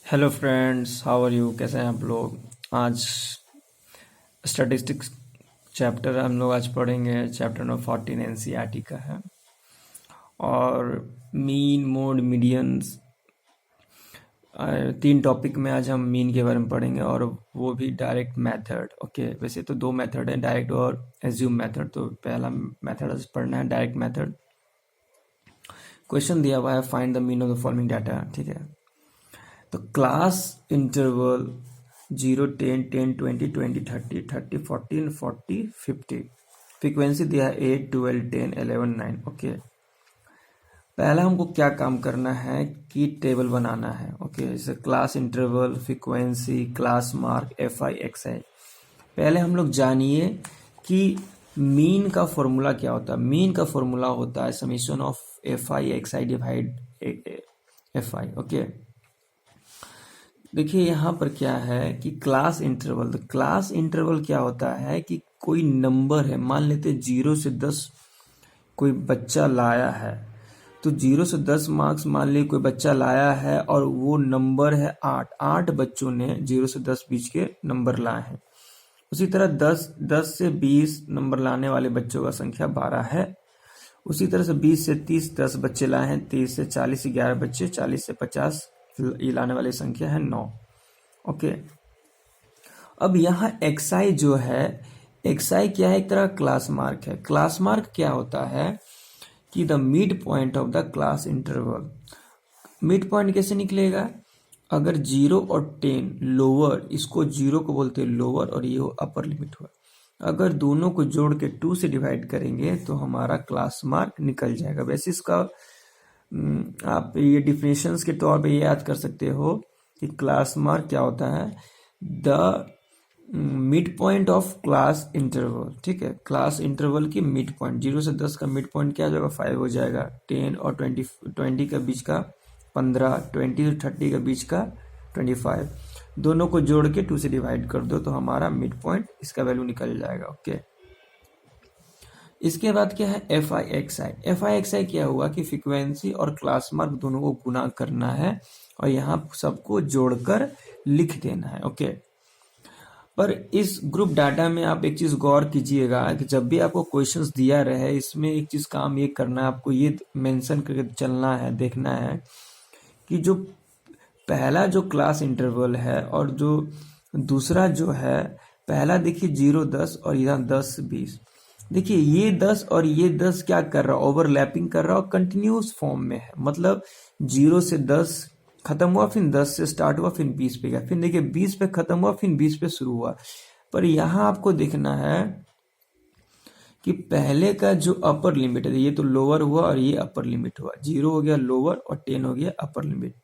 Hello friends, how are you? कैसे हैं आप लोग? आज स्टैटिस्टिक्स चैप्टर हम लोग आज पढ़ेंगे। चैप्टर नंबर 14 एनसीईआरटी का है और मीन, मोड, मीडियंस, तीन टॉपिक में आज हम मीन के बारे में पढ़ेंगे और वो भी डायरेक्ट मेथड। ओके, वैसे तो दो मेथड है, डायरेक्ट और एज्यूम मेथड। तो पहला मेथड आज पढ़ना है डायरेक्ट मेथड। क्वेश्चन दिया हुआ है, find the mean of the following data. ठीक है, तो क्लास इंटरवल 0, 10, 10, 20, 20, 30, 30, 14, 40, 50। फ्रीक्वेंसी दिया है 8, 12, 10, 11, 9। ओके, पहला हमको क्या काम करना है कि टेबल बनाना है। ओके, जैसे class interval, frequency, class mark, F I X I. पहले हम लोग जानिए कि मीन का फॉर्मूला क्या होता है। मीन का फॉर्मूला होता है summation of F I X I divide F I. Okay, देखिए यहाँ पर क्या है कि क्लास इंटरवल, तो क्लास इंटरवल क्या होता है कि कोई नंबर है, मान लेते 0 से 10 कोई बच्चा लाया है, तो 0 से 10 मार्क्स मान ली कोई बच्चा लाया है और वो नंबर है 8 बच्चों ने 0 से 10 बीच के नंबर लाए हैं। उसी तरह 10 से 20 नंबर लाने वाले बच्चों का संख्या 12 है। उसी तरह से 20 से 30 10 बच्चे लाए हैं, 30 से 40 11 बच्चे, 40 से 50 ये लाने वाली संख्या है 9। ओके, अब यहाँ xi जो है, xi क्या है? एक तरह क्लास मार्क है। क्लास मार्क क्या होता है कि the mid point of the class interval. Mid point कैसे निकलेगा? अगर 0 और 10 लोअर, इसको 0 को बोलते हैं लोअर और ये अपर लिमिट हुआ, अगर दोनों को जोड़ के 2 से डिवाइड करेंगे तो हमारा क्लास मार्क निकल जाएगा। वैसे इसका आप ये डिफिनेशंस के तौर पे ये याद कर सकते हो कि क्लास मार्क क्या होता है? The mid point of class interval. ठीक है, क्लास इंटरवल की मिड पॉइंट, 0 से 10 का मिड पॉइंट क्या हो जाएगा? 5 हो जाएगा। 10 और 20 का बीच का 15, 20 से 30 का बीच का 25, दोनों को जोड़ के 2 से डिवाइड कर दो तो हमारा मिड पॉइंट, इसका वैल्यू निकल जाएगा। ओके, इसके बाद क्या है? F I X I. F I X I क्या हुआ कि फ्रीक्वेंसी और क्लास मार्क दोनों को गुना करना है और यहाँ सबको जोड़कर लिख देना है। ओके, पर इस ग्रुप डाटा में आप एक चीज गौर कीजिएगा कि जब भी आपको क्वेश्चंस दिया रहे, इसमें एक चीज काम ये करना है, आपको ये मेंशन करके चलना है, देखना है कि जो पहला जो क्लास इंटरवल है और जो दूसरा जो है, पहला देखिए 0 10 और यहाँ 10 20। देखिए ये 10 और ये 10 क्या कर रहा है? ओवरलैपिंग कर रहा है और कंटिन्यूस फॉर्म में है। मतलब 0 से 10 खत्म हुआ, फिर 10 से स्टार्ट हुआ, फिर 20 पे गया, फिर देखिए 20 पे खत्म हुआ, फिर 20 पे शुरू हुआ। पर यहाँ आपको देखना है कि पहले का जो अपर लिमिट है, ये तो लोअर हुआ और ये अपर लिमिट हुआ। 0 हो गया लोअर और 10 हो गया अपर लिमिट।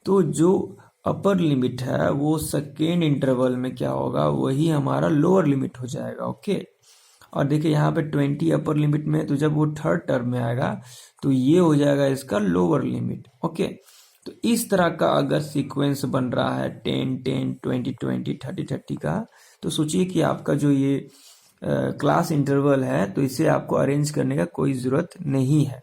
तो जो अपर लिमिट है वो सेकेंड इंटरवल में क्या होगा? वही हमारा लोअर लिमिट हो जाएगा। ओके, और देखिए यहाँ पे 20 अपर लिमिट में, तो जब वो थर्ड टर्म में आएगा तो ये हो जाएगा इसका लोअर लिमिट। ओके, तो इस तरह का अगर सीक्वेंस बन रहा है 10 10 20 20 30 30 का, तो सोचिए कि आपका जो ये क्लास इंटरवल है, तो इसे आपको अरेंज करने का कोई जरूरत नहीं है।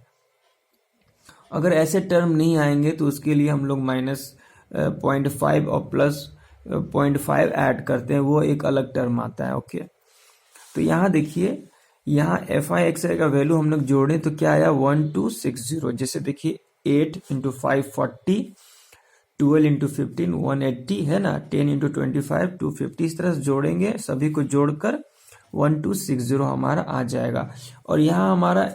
अगर ऐसे टर्म नहीं आएंगे तो उसके लिए हम लोग -0.5 और +0.5 ऐड करते हैं, वो एक अलग टर्म आता है। ओके, तो यहाँ देखिए, यहाँ एफ आई एक्स आई का वैल्यू हम लोग जोड़े तो क्या आया? 1260। जैसे देखिए 8 इंटू 5 40, 12 इंटू 15 180 है ना, 10 इंटू 25 250। इस तरह से जोड़ेंगे, सभी को जोड़कर 1260 हमारा आ जाएगा। और यहाँ हमारा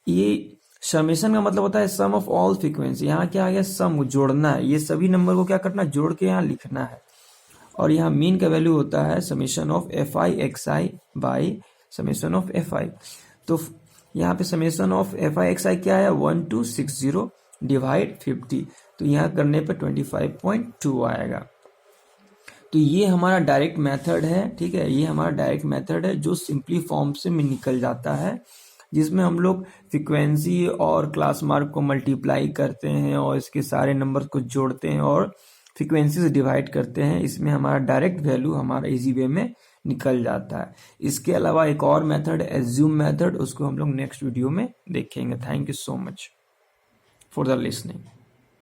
ये समेशन का मतलब होता है सम ऑफ ऑल फ्रीक्वेंसी। यहाँ क्या आ गया? सम, जोड़ना है, ये सभी नंबर को क्या करना? जोड़ के यहाँ लिखना है। और यहाँ मीन का वैल्यू होता है summation of F I X I by summation of F I. तो यहाँ पे summation of F I X I क्या है? 1260 डिवाइड 50, तो यहाँ करने पे 25.2 आएगा। तो ये हमारा डायरेक्ट मेथड है। ठीक है, ये हमारा डायरेक्ट मेथड है जो सिंपली फॉर्म से निकल जाता है, जिसमें हम लोग फ्रीक्वेंसी और क्लास मार्क को मल्टीप्लाई करते हैं और इसके सारे नंबर को जोड़ते हैं और फ्रीक्वेंसी से डिवाइड करते हैं। इसमें हमारा डायरेक्ट वैल्यू हमारा इजी वे में निकल जाता है। इसके अलावा एक और मेथड है एज्यूम मेथड, उसको हम लोग नेक्स्ट वीडियो में देखेंगे। Thank you so much for the listening.